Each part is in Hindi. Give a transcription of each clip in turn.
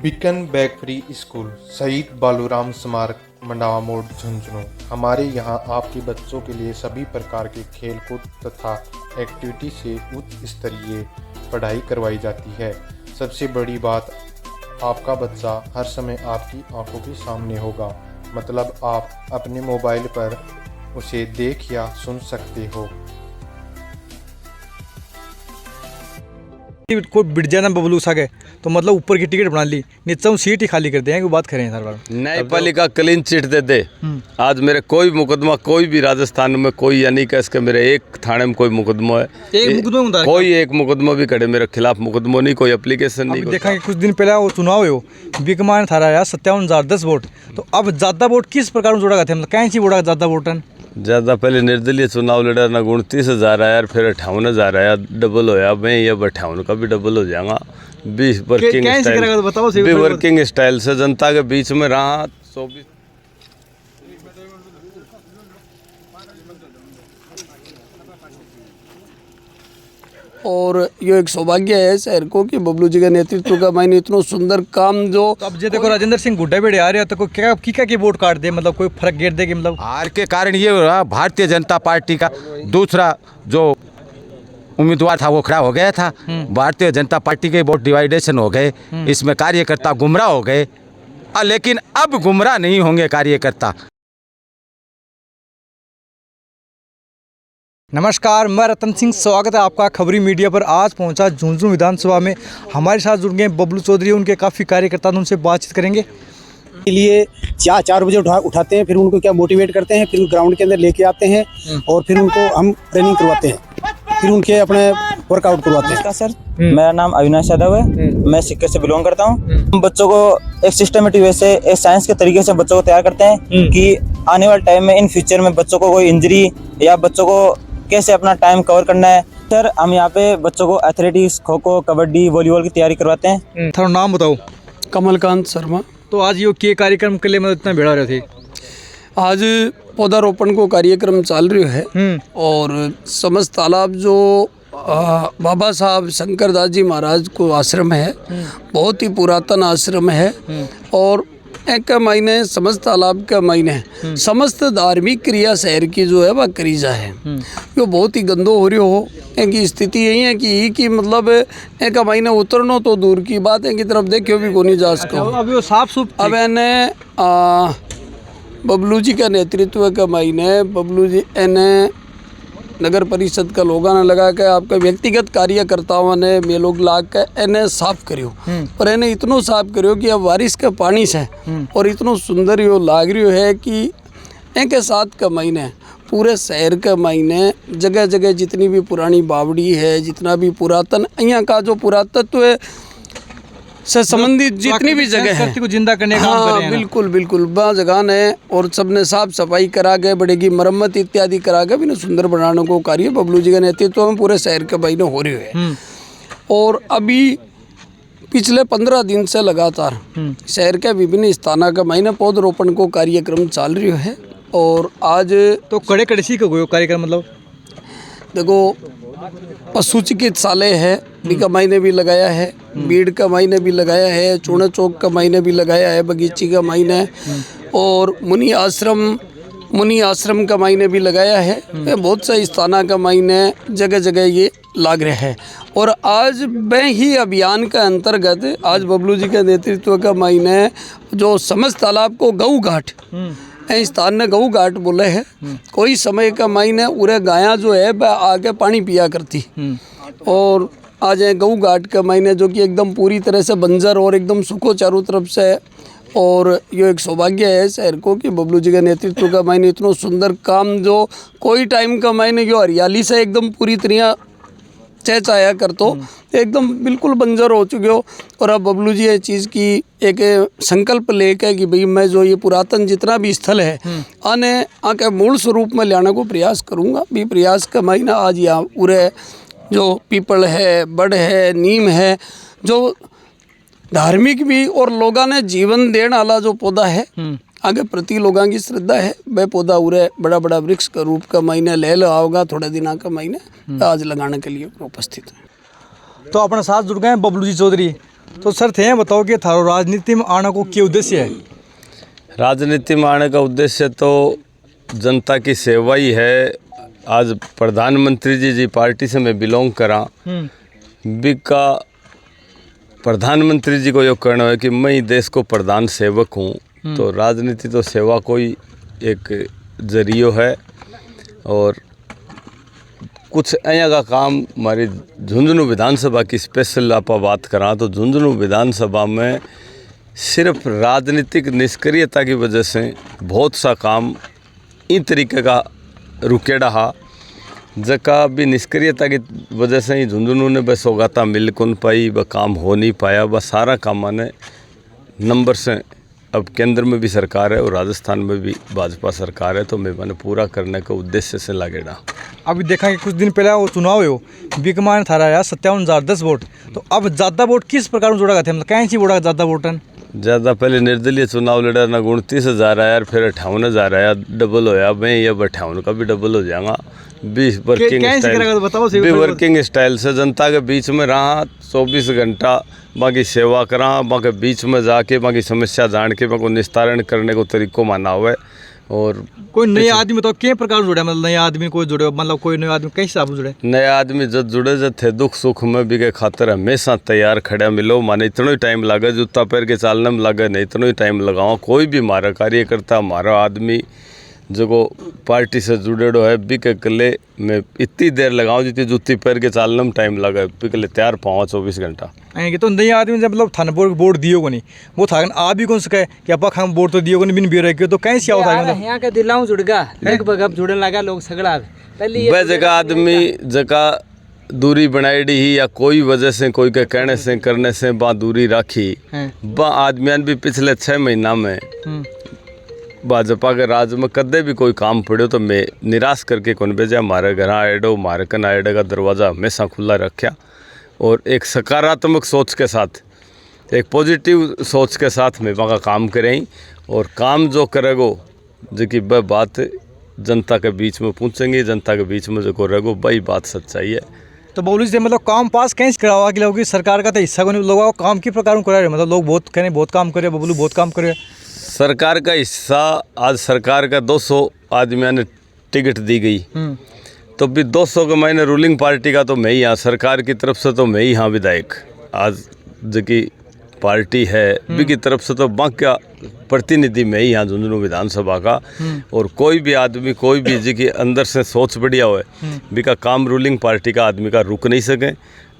बीकन बैग फ्री स्कूल शहीद बालूराम स्मारक मंडावा मोड़ झुंझुनू। हमारे यहाँ आपके बच्चों के लिए सभी प्रकार के खेलकूद तथा एक्टिविटी से उच्च स्तरीय पढ़ाई करवाई जाती है। सबसे बड़ी बात, आपका बच्चा हर समय आपकी आंखों के सामने होगा, मतलब आप अपने मोबाइल पर उसे देख या सुन सकते हो। कोई बिट जाए ना बबलू सा के तो मतलब ऊपर की टिकट बना ली, नीचे सीट ही खाली कर दें। वो बात करें सर बार न्यायपालिका क्लीन चिट दे दे। आज मेरे कोई मुकदमा कोई भी राजस्थान में कोई यानी कि इसके मेरे एक थाने में कोई मुकदमा है, कोई एक मुकदमा भी खड़े मेरे खिलाफ मुकदमा नहीं, कोई एप्लीकेशन नहीं। देखा कि कुछ दिन पहले वो चुनाव हो बीकमान थारा आया 57,010 वोट। तो अब ज़्यादा वोट किस प्रकार में जोड़ा गया था, मतलब कहीं सी वोटा ज़्यादा वोट ज़्यादा पहले निर्दलीय चुनाव लड़ा ना 29,000 आया, फिर 58,000 आया, डबल होया। मैं ये 58 का भी डबल हो जाएगा। 20 वर्किंग स्टाइल से जनता के बीच में रहा। 24 और ये एक सौभाग्य है शहर को कि बबलू जी के नेतृत्व का मैंने इतना सुंदर काम जो अब जे देखो राजेंद्र सिंह गुड्डा बेड़े आ रहे हो तो कोई क्या की वोट काट दे, मतलब कोई फर्क गिर दे कि मतलब हार के कारण ये हो रहा। भारतीय जनता पार्टी का दूसरा जो उम्मीदवार था वो खड़ा हो गया था। भारतीय जनता पार्टी के वोट डिवाइडेशन हो गए, इसमें कार्यकर्ता गुमराह हो गए। लेकिन अब गुमराह नहीं होंगे कार्यकर्ता। नमस्कार, मैं रतन सिंह, स्वागत है आपका खबरी मीडिया पर। आज पहुंचा झुंझुनू विधानसभा में, हमारे साथ जुड़ गए बबलू चौधरी, उनके काफ़ी कार्यकर्ता, उनसे बातचीत करेंगे। के लिए 4 बजे उठाते हैं, फिर उनको क्या मोटिवेट करते हैं, फिर ग्राउंड के अंदर लेके आते हैं और फिर उनको हम ट्रेनिंग करवाते हैं, फिर उनके अपने वर्कआउट करवाते हैं। सर, मेरा नाम अविनाश यादव है, मैं सिक्के से बिलोंग करता हूँ। हम बच्चों को एक सिस्टमेटिक वे से, एक साइंस के तरीके से बच्चों को तैयार करते हैं कि आने वाले टाइम में, इन फ्यूचर में बच्चों को कोई इंजरी या बच्चों को कैसे अपना टाइम कवर करना है। सर, हम यहाँ पे बच्चों को एथलेटिक्स, खो खो, कबड्डी, वॉलीबॉल की तैयारी करवाते हैं। थोड़ा नाम बताओ। कमलकांत शर्मा। तो आज ये के कार्यक्रम के लिए मतलब इतना भेड़ा रहे थे? आज पौधारोपण को कार्यक्रम चल रही है और समस्त तालाब जो बाबा साहब शंकरदास जी महाराज को आश्रम है, बहुत ही पुरातन आश्रम है और एक महीने समस्त तालाब का महीने समस्त धार्मिक क्रिया शहर की जो है वह करी जाए। यो बहुत ही गंदो हो रही हो की स्थिति यही है कि मतलब एक महीने उतरनो तो दूर की बात है, की तरफ देखियो भी को नहीं जा सको। अब साफ सुफ अब एने बबलू जी का नेतृत्व का महीने, बबलू जी एने नगर परिषद का लोगों ने लगा के आपका व्यक्तिगत कार्यकर्ताओं ने मे लोग ला के इन्हें साफ करियो और इन्हें इतना साफ करियो कि अब बारिश के पानी से और इतना सुंदर यो लाग रही है कि एक 7 का महीने पूरे शहर के महीने जगह जगह जितनी भी पुरानी बावड़ी है, जितना भी पुरातन यहाँ का जो पुरातत्व है से संबंधित जितनी भी जगह है को जिंदा करने का काम कर रहे हैं। बिल्कुल बिल्कुल वहाँ जगह ने और सबने साफ सफाई करा के, बड़ेगी मरम्मत इत्यादि करा के भी सुंदर बनाने को कार्य बबलू जी के नेतृत्व में पूरे शहर के महीने हो रही है। और अभी पिछले 15 दिन से लगातार शहर के विभिन्न स्थानों का महीने पौधरोपण को कार्यक्रम चल रही है। और आज तो कड़े कड़सी का कोई कार्यक्रम, मतलब देखो पशु चिकित्सालय है, बीका मायने भी लगाया है, बीड़ का मायने भी लगाया है, चूना चौक का मायने भी लगाया है, बगीची का मायने और मुनि आश्रम का मायने भी लगाया है। बहुत से स्थाना का मायने जगह जगह ये लाग रहा है। और आज मैं ही अभियान के अंतर्गत आज बबलू जी के नेतृत्व का मायने जो समस्त तालाब को गऊ घाट स्थान ने गऊ घाट बोले है। कोई समय का मायने उरे गायां जो है वह आगे पानी पिया करती और आज गऊ घाट का मायने जो कि एकदम पूरी तरह से बंजर और एकदम सूखो चारों तरफ से। और ये एक सौभाग्य है शहर को कि बबलू जी के नेतृत्व का मायने इतना सुंदर काम जो कोई टाइम का मायने जो हरियाली से एकदम पूरी तरह चहचाया कर तो एकदम बिल्कुल बंजर हो चुके हो। और अब बबलू जी ये चीज़ की एक संकल्प लेकर कि भाई मैं जो ये पुरातन जितना भी स्थल है आके मूल स्वरूप में लाने को प्रयास करूँगा। भी प्रयास का महीना आज यहाँ पूरे जो पीपल है, बड़ है, नीम है, जो धार्मिक भी और लोगों ने जीवन देने वाला जो पौधा है, आगे प्रति लोगों की श्रद्धा है, वह पौधा उरे बड़ा बड़ा वृक्ष का रूप का महीने ले लो आओगा थोड़े दिनों का महीने आज लगाने के लिए उपस्थित है। तो अपने साथ जुड़ गए बबलू जी चौधरी, तो सर थे बताओ कि थारो राजनीति में आने को क्या उद्देश्य है? राजनीति में आने का उद्देश्य तो जनता की सेवा ही है। आज प्रधानमंत्री जी पार्टी से मैं बिलोंग करा बिका प्रधानमंत्री जी को यो कहना है कि मैं देश को प्रधान सेवक हूँ। तो राजनीति तो सेवा कोई एक जरियो है। और कुछ ऐसा का काम हमारी झुंझुनू विधानसभा की स्पेशल आप बात करा तो झुंझुनू विधानसभा में सिर्फ राजनीतिक निष्क्रियता की वजह से बहुत सा काम इन तरीके का रुके रहा, जका भी निष्क्रियता की वजह से ही झुंझुनू ने बस सौगाता मिल कौन पाई, वह काम हो नहीं पाया। वह सारा काम ने नंबर से अब केंद्र में भी सरकार है और राजस्थान में भी भाजपा सरकार है, तो मैं मैंने पूरा करने के उद्देश्य से लगेगा। अभी देखा कि कुछ दिन पहले वो चुनाव हो बिकमान थारा आया 57,010 वोट। तो अब ज़्यादा वोट किस प्रकार जोड़ा गया थे, मतलब कहीं सी वोटा ज़्यादा वोट? ज़्यादा पहले निर्दलीय चुनाव लड़ा ना 29,000 आया, फिर 58,000 आया, डबल होया। मैं ये 58 का भी डबल हो जाएगा। 20 वर्किंग स्टाइल से जनता के बीच में रहा 24 घंटा, बाकी सेवा करा, बाकी बीच में जाके बाकी समस्या जान के बाकी निस्तारण करने को तरीको माना हुआ है। और कोई नए आदमी तो किस प्रकार जुड़े, मतलब नए आदमी कोई जुड़े, मतलब कोई नए आदमी कैसे आप जुड़े? नए आदमी जब जुड़े जब थे दुख सुख में भी के खातर हमेशा तैयार खड़ा मिलो। माने इतना ही टाइम लगे, जूता पैर के चालने में लगे नहीं इतना ही टाइम लगाओ। कोई भी हमारा कार्यकर्ता हमारा आदमी जो पार्टी से जुड़ेड़ो है बिके कले में इतनी देर लगाऊं जितनी जूती पैर के चालने में टाइम लगे, बिकले तैयार पाँव 24 घंटा। आएंगे तो नए आदमी जब मतलब थाना बोर्ड दियो को नहीं, वो था आ भी कौन सके कि अपा हम बोर्ड तो दियो को नहीं बिन बियर के, तो कैसे आओ था यहाँ का दिलाऊं जुड़गा लगभग अब जुड़ने लगा लोग सगड़ा पहले वह जगह आदमी जगह दूरी बनाई ही या कोई वजह से कोई के कहने से करने से बा दूरी राखी। बा आदमियान भी पिछले 6 महीना में भाजपा के राज में कदे भी कोई काम पड़े तो मैं निराश करके कौन भेजा। हमारे घर आएडो हमारे कन आएडे का दरवाज़ा हमेशा खुला रखा और एक सकारात्मक सोच के साथ, एक पॉजिटिव सोच के साथ मैं वहाँ काम करें और काम जो करेगो जो कि वह बात जनता के बीच में पहुँचेंगे, जनता के बीच में जो करेगो वही बात सच्चाई है। तो बोलू से मतलब काम पास कैसे करावा कि लोग सरकार का तो हिस्सा को नहीं, लोगों को काम की प्रकार करा रहे, मतलब लोग बहुत कहें बहुत काम करे, बबलू बहुत काम करे। सरकार का हिस्सा आज सरकार का 200 आदमियों ने टिकट दी गई तो भी 200 के महीने रूलिंग पार्टी का तो मैं ही यहाँ, सरकार की तरफ से तो मैं ही यहाँ विधायक आज जो कि पार्टी है भी की तरफ से तो बाकी प्रतिनिधि मैं ही यहाँ झुंझुनू विधानसभा का। और कोई भी आदमी कोई भी जी की अंदर से सोच बढ़िया हो भी का काम रूलिंग पार्टी का आदमी का रुक नहीं सके।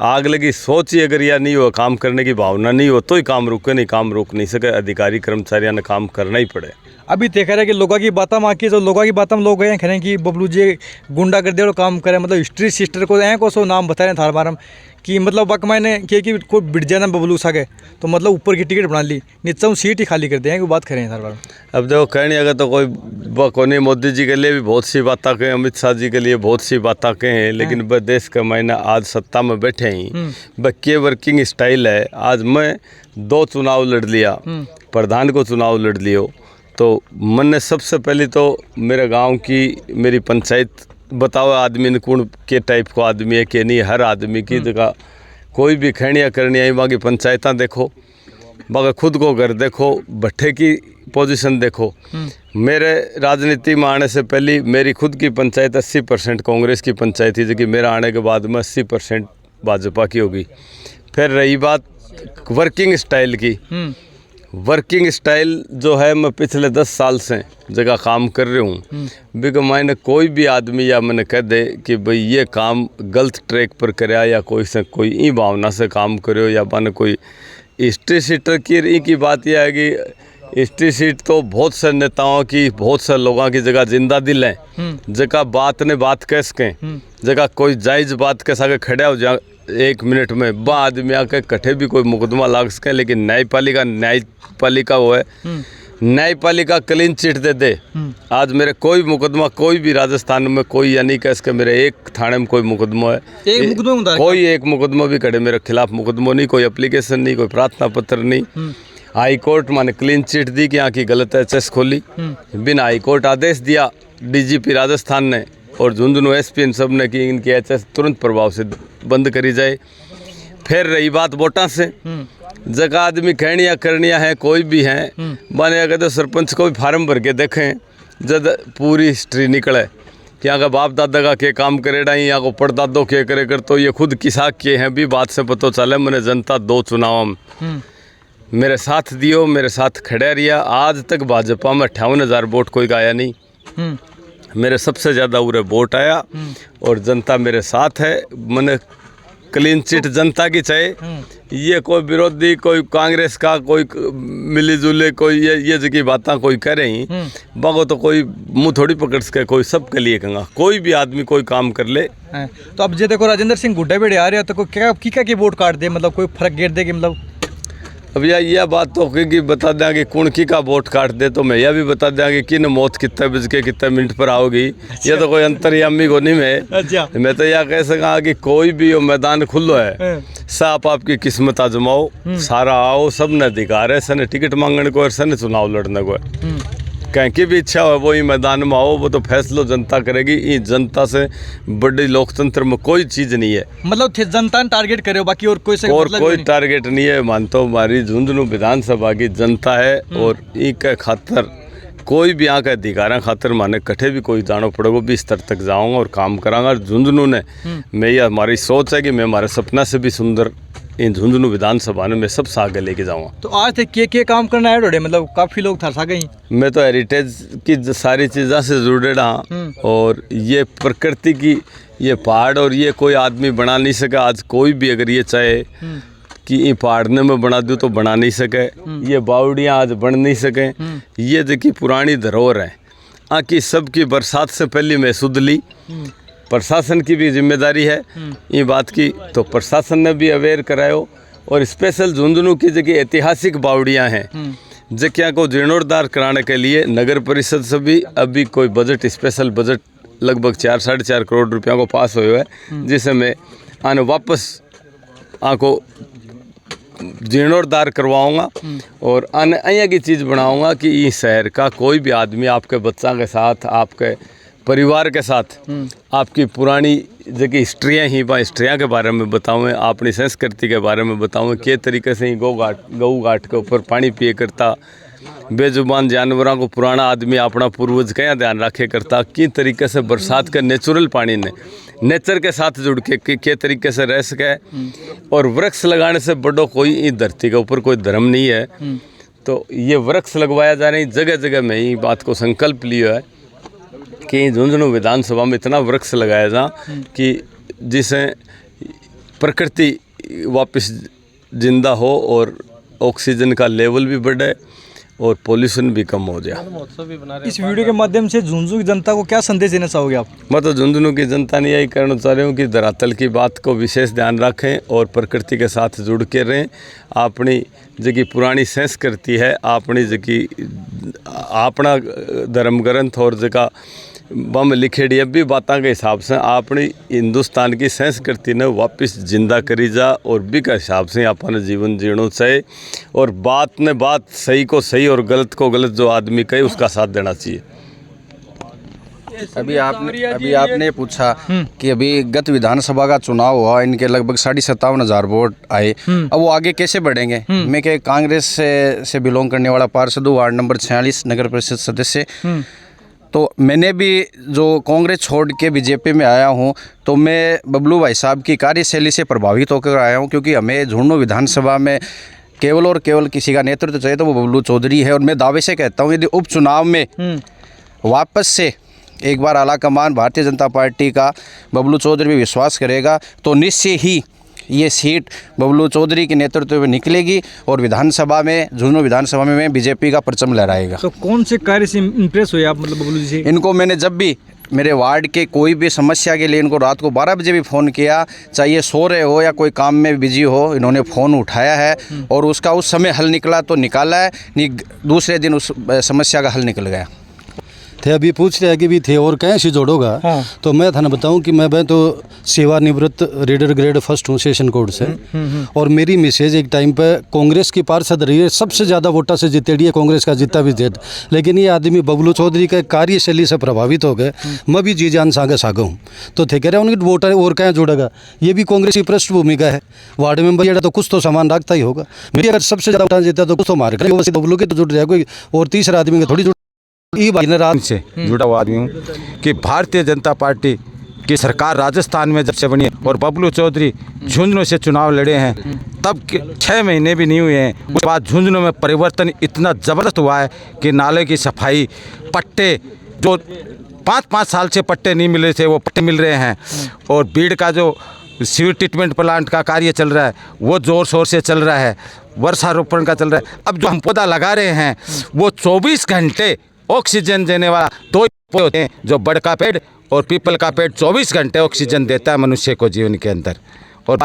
आग लगी सोच ही अगर यह नहीं हो, काम करने की भावना नहीं हो तो ही काम रुके नहीं, काम रोक नहीं सके। अधिकारी कर्मचारियों ने काम करना ही पड़े। अभी देखा रहे कि लोगों की बातें माँ की, तो लोगों की बातें में लोग गए कह रहे हैं कि बबलू जी गुंडा कर दे और काम करे, मतलब हिस्ट्री सिस्टर को ऐ को सो नाम बता रहे हैं थार बारम कि मतलब वक्त मैंने कि कोई बिट जाना बबलू सके तो मतलब ऊपर की टिकट बना ली, नीचे सीट ही खाली कर दें, वो बात करें थार बारम। अब देखो कहनी अगर तो कोई मोदी जी के लिए भी बहुत सी बातें कहें, अमित शाह जी के लिए बहुत सी बातें कहें, लेकिन वह देश का महीना आज सत्ता में बैठे ही वह के वर्किंग स्टाइल है। आज मैं 2 चुनाव लड़ लिया, प्रधान को चुनाव लड़ लियो तो मैंने सबसे पहले तो मेरे गांव की मेरी पंचायत बताओ आदमी ने कौन के टाइप को आदमी है कि नहीं। हर आदमी की जगह कोई भी खैनिया करनी आई बाकी पंचायतें देखो, बाकी खुद को घर देखो, भट्टे की पोजीशन देखो। मेरे राजनीति में आने से पहले मेरी खुद की पंचायत 80% कांग्रेस की पंचायत थी, जो कि मेरा आने के बाद में 80% भाजपा की होगी। फिर रही बात वर्किंग स्टाइल की, वर्किंग स्टाइल जो है मैं पिछले 10 साल से जगह काम कर रही हूँ बिकॉज मैंने कोई भी आदमी या मैंने कह दे कि भाई ये काम गलत ट्रैक पर कराया या कोई से कोई ई भावना से काम करो या मैंने कोई हिस्ट्री सीटर की बात यह है कि हिस्ट्री सीट तो बहुत से नेताओं की बहुत से लोगों की जगह जिंदा दिल है, जगह बात ने बात कह सकें, जगह कोई जायज़ बात के साथ खड़ा हो जा 1 मिनट में बा आदमी आके कठे भी कोई मुकदमा लाग सके। लेकिन न्यायपालिका वो है, न्यायपालिका क्लीन चिट दे दे। आज मेरे कोई मुकदमा कोई भी राजस्थान में कोई या नहीं कह सके मेरे एक थाने में कोई मुकदमा है, कोई एक मुकदमा भी खड़े मेरे खिलाफ मुकदमा नहीं, कोई एप्लीकेशन नहीं, कोई प्रार्थना पत्र नहीं। हाई कोर्ट माने क्लीन चिट दी कि यहाँ की गलत एचएस खोली, बिना हाई कोर्ट आदेश दिया डीजीपी राजस्थान ने और झुंझुनू एसपी इन सब ने कि इनकी एचएस तुरंत प्रभाव से बंद करी जाए। फिर रही बात वोटा से, जगह आदमी कहनिया करनिया है कोई भी है बने, अगर तो सरपंच को भी फार्म भर के देखें, जब पूरी हिस्ट्री निकले कि यहाँ का बाप दादा का क्या काम करेड़ा, यहाँ को परदादो क्या करे कर, तो ये खुद किसा किए हैं भी बात से पता चले। मैंने जनता 2 चुनाव में मेरे साथ दियो, मेरे साथ खड़े रिया। आज तक भाजपा में 58,000 वोट कोई का आया नहीं, मेरे सबसे ज़्यादा उरे वोट आया और जनता मेरे साथ है। मैंने क्लीन चिट जनता की चाहिए, ये कोई विरोधी, कोई कांग्रेस का, कोई मिली जुले, कोई ये जगह बातें कोई करे ही बागो, तो कोई मुंह थोड़ी पकड़ सके, कोई सबके लिए कहूँगा, कोई भी आदमी कोई काम कर ले। तो अब जे देखो राजेंद्र सिंह गुड्डे बेड़े आ रहे हो, तो कोई क्या की वोट काट दे, मतलब कोई फर्क गिर दे कि मतलब अब यह बात तो कि बता दें कि कौन की का वोट काट दे, तो मैं यह भी बता दें कि किन मौत कितने बज के कितने मिनट पर आओगी। ये तो कोई अंतर्यामी को नहीं मैं तो यह कह सका कि कोई भी हो मैदान खुलो है, साफ आपकी किस्मत आजमाओ, सारा आओ, सब ने अधिकार है, सन टिकट मांगने को और सन चुनाव लड़ने को है। कहीं की भी इच्छा हो वो ही मैदान में आओ, वो तो फैसलो जनता करेगी। ये जनता से बड़ी लोकतंत्र में कोई चीज़ नहीं है, मतलब जनता ने टारगेट करे, बाकी और कोई कोई टारगेट नहीं है। मानतो हमारी झुंझुनू विधानसभा की जनता है और इनके खातर कोई भी यहाँ के अधिकारा खातर माने कठे भी कोई जानो पड़ेगा, भी स्तर तक जाऊँगा और काम करांगा। और झुंझुनू ने मैं ये हमारी सोच है कि मैं हमारे सपना से भी सुंदर इन झुंझुनू विधानसभा में मैं सब आगे लेके जाऊँगा। तो आज तक के काम करना है डोडे, मतलब काफ़ी लोग था सागे ही। मैं तो हेरिटेज की सारी चीज़ों से जुड़े रहा और ये प्रकृति की ये पहाड़ और ये कोई आदमी बना नहीं सका। आज कोई भी अगर ये चाहे कि ये पहाड़ने में बना दूँ तो बना नहीं सके, ये बावड़ियाँ आज बन नहीं सके। ये जो कि पुरानी धरोहर है आकि सबकी बरसात से पहले मैं सुध ली। प्रशासन की भी जिम्मेदारी है ये बात की, तो प्रशासन ने भी अवेयर करायो। और स्पेशल झुंझुनू की जगह ऐतिहासिक बावड़ियाँ हैं जगह को जीर्णोद्धार कराने के लिए नगर परिषद से भी अभी कोई बजट, स्पेशल बजट लगभग 4-4.5 करोड़ रुपया को पास हुए है, जिसे मैं आने वापस आको जीर्णोद्धार करवाऊँगा और अन्य अन्य की चीज़ बनाऊँगा कि इस शहर का कोई भी आदमी आपके बच्चा के साथ, आपके परिवार के साथ आपकी पुरानी जगह हिस्ट्रियाँ ही हिस्ट्रियाँ के बारे में बताऊँ, अपनी संस्कृति के बारे में बताऊँ, किस तरीके से ही गऊ घाट के ऊपर पानी पिए करता, बेजुबान जानवरों को पुराना आदमी अपना पूर्वज क्या ध्यान रखे करता, किस तरीके से बरसात का नेचुरल पानी ने नेचर के साथ जुड़ के किस तरीके से रह सके। और वृक्ष लगाने से बड़ो कोई इस धरती के ऊपर कोई धर्म नहीं है, तो ये वृक्ष लगवाया जा रही जगह जगह में ही बात को संकल्प लिया है कि झुंझुनू विधानसभा में इतना वृक्ष लगाया जा कि जिसे प्रकृति वापस जिंदा हो और ऑक्सीजन का लेवल भी बढ़े और पोल्यूशन भी कम हो जाए। इस वीडियो के माध्यम से झुंझुनू की जनता को क्या संदेश देना चाहोगे आप? मैं तो झुंझुनू की जनता ने यही कहना चाह रही हूँ कि धरातल की बात को विशेष ध्यान रखें और प्रकृति के साथ जुड़ के रहें। अपनी जगह पुरानी संस्कृति है, अपनी जगह अपना धर्म ग्रंथ और जगह बम लिखेड़ी अब भी बातों के हिसाब से अपनी हिंदुस्तान की संस्कृति ने वापस जिंदा करी जा और भी का हिसाब से अपना जीवन जीना चाहिए। और बात ने बात, सही को सही और गलत को गलत, जो आदमी कहे उसका साथ देना चाहिए। अभी आपने पूछा कि अभी गत विधानसभा का चुनाव हुआ, इनके लगभग 57,500 वोट आए, अब वो आगे कैसे बढ़ेंगे? मैं क्या कांग्रेस से बिलोंग करने वाला पार्षद हूँ, वार्ड नंबर 46 नगर परिषद सदस्य। तो मैंने भी जो कांग्रेस छोड़ के बीजेपी में आया हूं, तो मैं बबलू भाई साहब की कार्यशैली से प्रभावित होकर आया हूं, क्योंकि हमें झुंझुनू विधानसभा में केवल और केवल किसी का नेतृत्व चाहिए तो वो बबलू चौधरी है। और मैं दावे से कहता हूं यदि उपचुनाव में वापस से एक बार आला कमान भारतीय जनता पार्टी का बबलू चौधरी भी विश्वास करेगा तो निश्चय ही ये सीट बबलू चौधरी के नेतृत्व में निकलेगी और विधानसभा में, झुंझुनू विधानसभा में बीजेपी का परचम लहराएगा। तो कौन से कार्य से इम्प्रेस हुए आप, मतलब बबलू जी से? इनको मैंने जब भी मेरे वार्ड के कोई भी समस्या के लिए इनको रात को 12 बजे भी फ़ोन किया, चाहे सो रहे हो या कोई काम में बिजी हो, इन्होंने फ़ोन उठाया है और उसका उस समय हल निकला तो निकाला है, नहीं दूसरे दिन उस समस्या का हल निकल गया। थे अभी पूछ रहे हैं कि भी थे और कहीं से जोड़ोगा। हाँ। तो मैं थाना बताऊं कि मैं तो सेवानिवृत्त रीडर ग्रेड फर्स्ट हूँ सेशन कोर्ट से। और मेरी मिसेज एक टाइम पे कांग्रेस की पार्षद रही है, सबसे ज़्यादा वोटा से जीतेड़ी है, कांग्रेस का जीता भी जेद। लेकिन ये आदमी बबलू चौधरी के कार्यशैली से प्रभावित हो गए, मैं भी जी जान सागा हूँ। तो थे कह रहे उनकी वोटर और कहीं जोड़ेगा, ये भी कांग्रेस की पृष्ठभूमि का है। वार्ड मेंबर ये तो कुछ तो सामान रखता ही होगा। मेरी अगर सबसे ज़्यादा वोटा जीता तो कुछ तो मार करेंगे, बबलू के तो जुड़ जाएगा कोई और तीसरा आदमी के थोड़ी रात से जुड़ा हुआ आदमी हूँ कि भारतीय जनता पार्टी की सरकार राजस्थान में जब से बनी है और बबलू चौधरी झुंझुनू से चुनाव लड़े हैं तब के 6 महीने भी नहीं हुए हैं, उसके बाद झुंझुनू में परिवर्तन इतना ज़बरदस्त हुआ है कि नाले की सफाई, पट्टे जो 5-5 साल से पट्टे नहीं मिल रहे थे वो पट्टे मिल रहे हैं। और बीड़ का जो सीवर ट्रीटमेंट प्लांट का कार्य चल रहा है वो ज़ोर शोर से चल रहा है, वर्षारोपण का चल रहा है। अब जो हम पौधा लगा रहे हैं वो 24 घंटे ऑक्सीजन देने वाला 2 पौधे होते हैं, जो बड़ का पेड़ और पीपल का पेड़ 24 घंटे ऑक्सीजन देता है मनुष्य को जीवन के अंदर। और